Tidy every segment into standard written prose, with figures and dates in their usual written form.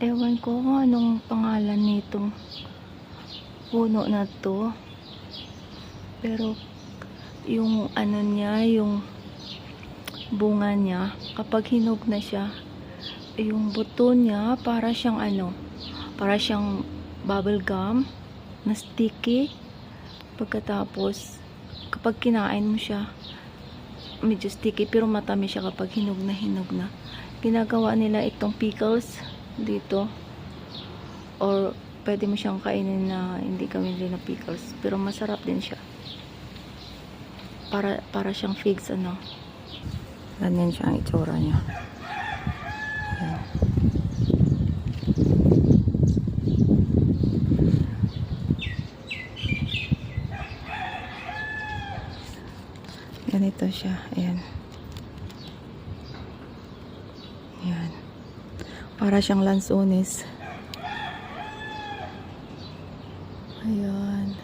Ewan ko kung anong pangalan nitong puno na to. Pero yung ano niya, yung bunga niya, kapag hinog na siya, yung buto niya para siyang para siyang bubble gum na sticky. Pagkatapos kapag kinain mo siya, medyo sticky pero matamis siya kapag hinog na. Ginagawa nila itong pickles dito, or pwede mo siyang kainin na hindi kamili na pickles, pero masarap din siya. Para siyang figs, ganyan siya ang itsura niya. Ayan. Ganito siya. Ayan. Ayan. Para siyang lansones. Ayan.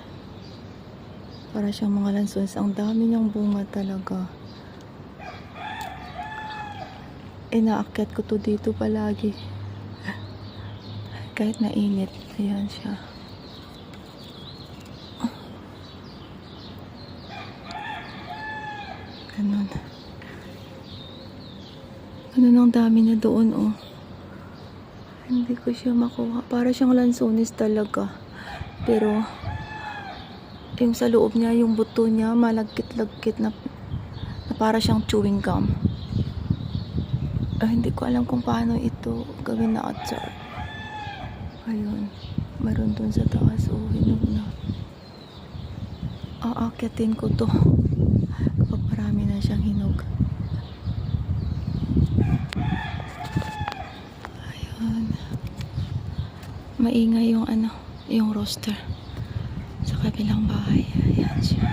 Para siyang mga lansones. Ang dami niyang bunga talaga. Inaakyat ko to dito palagi. Kahit nainit. Ayan siya. Ganun. Ganun ang dami na doon, oh. Hindi ko siya makuha. Para siyang lansones talaga. Pero yung sa loob niya, yung buto niya, malagkit-lagkit na para siyang chewing gum. Hindi ko alam kung paano ito gawin na atsar. Ayun. Meron dun sa taas. Oh, hinog na. Aakyatin ko to kapag marami na siyang hinog. Ayun. Maingay yung yung roaster sa kabilang bahay. Ayan siya.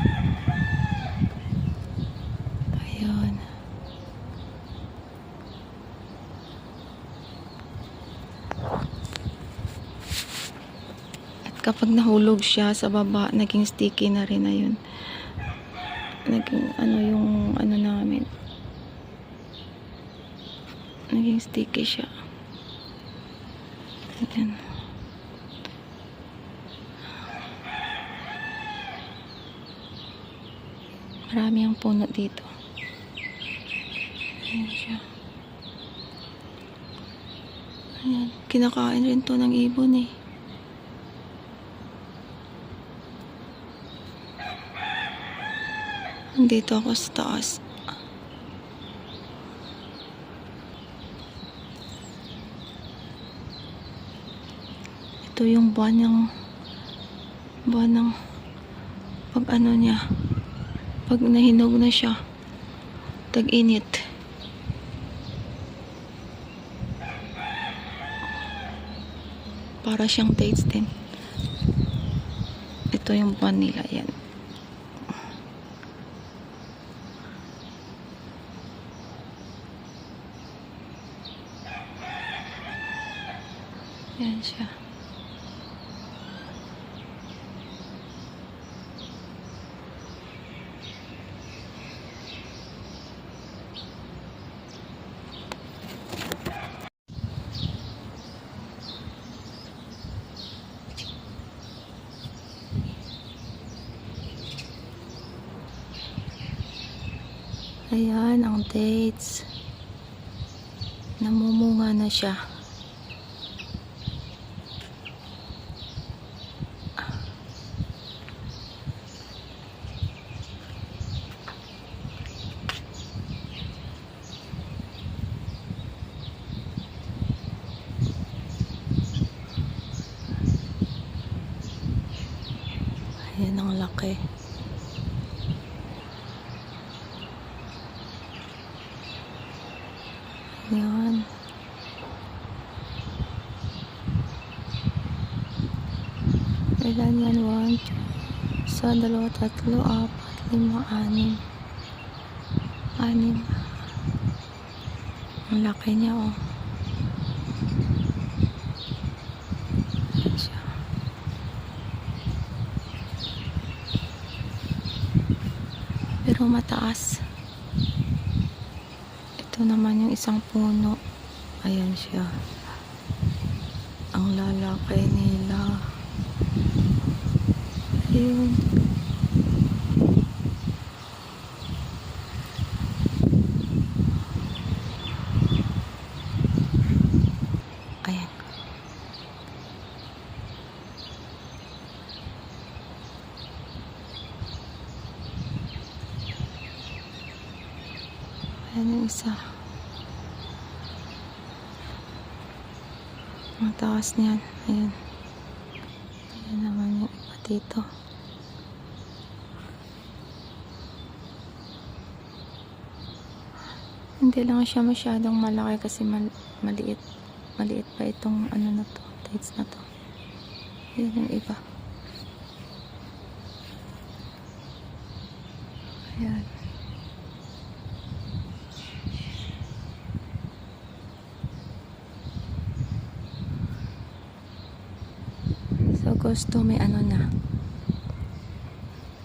Ayun. At kapag nahulog siya sa baba, naging sticky na rin. Ayun. Naging yung namin. Naging sticky siya. Ayan. Marami ang puno dito. Ayan siya. Ayan. Kinakain rin to ng ibon eh. Dito ako sa taas. Ito yung buwan ng pag niya. Pag nahinog na siya, tag-init. Para siyang dates din. Ito yung buwan nila, yan. Yan siya. Ayan ang dates. Namumunga na siya. Ayan ang laki. Ayan. Ilan yan? 1, 2, 2, 3, 4, 5, 6. 6. Ang laki niya, oh. Ayan siya. Pero mataas. Ito naman yung isang puno. Ayan siya. Ang lalaki nila. Ayun. Ayan. Ayan yung isa. Ang taas niyan. Ayan. Ayan naman yung iba dito. Hindi lang siya masyadong malaki kasi maliit. Maliit pa itong ano na to. Tides na to. Ayan yung iba. Ayan. Sa Agosto may ano na.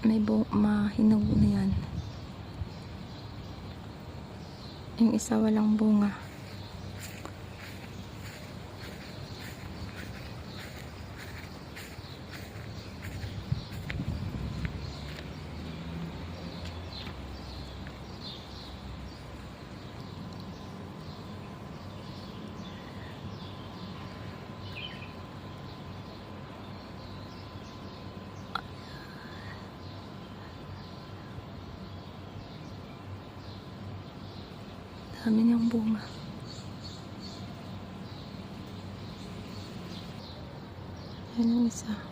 May mahinog na yan. Yung isa walang bunga. Dami niyang bunga. Yan ang isa.